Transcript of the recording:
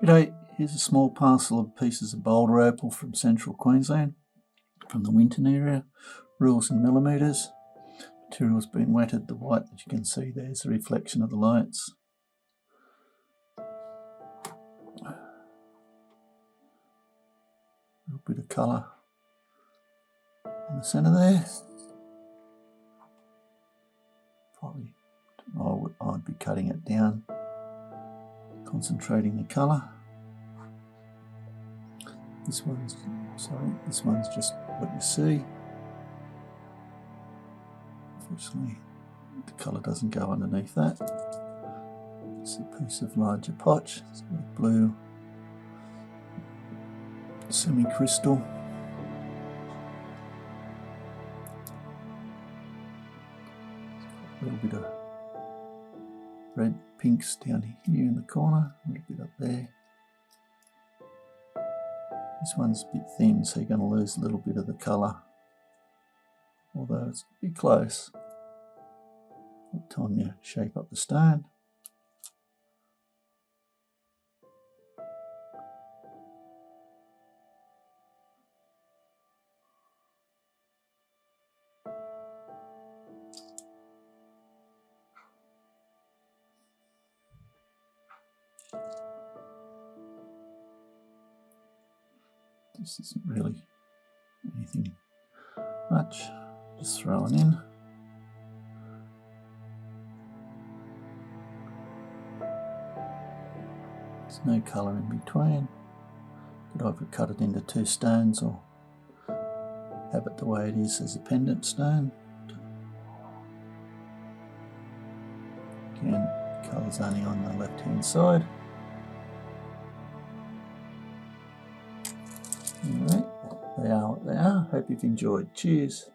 G'day, here's a small parcel of pieces of Boulder Opal from central Queensland, from the Winton area, rules in millimetres. Material's been wetted. The white that you can see there's the reflection of the lights. A little bit of colour in the centre there. Probably I'd be cutting it down, concentrating the colour. This one's just what you see. Unfortunately, the colour doesn't go underneath that. It's a piece of larger potch. It's got blue semi-crystal. A little bit of red pinks down here in the corner, a little bit up there. This one's a bit thin, so you're going to lose a little bit of the colour, although it's a bit close. By the time you shape up the stone. This isn't really anything much, just throwing in. There's no colour in between. Could either cut it into two stones or have it the way it is as a pendant stone. Again, colour's only on the left hand side. Anyway, they are what they are. Hope you've enjoyed. Cheers.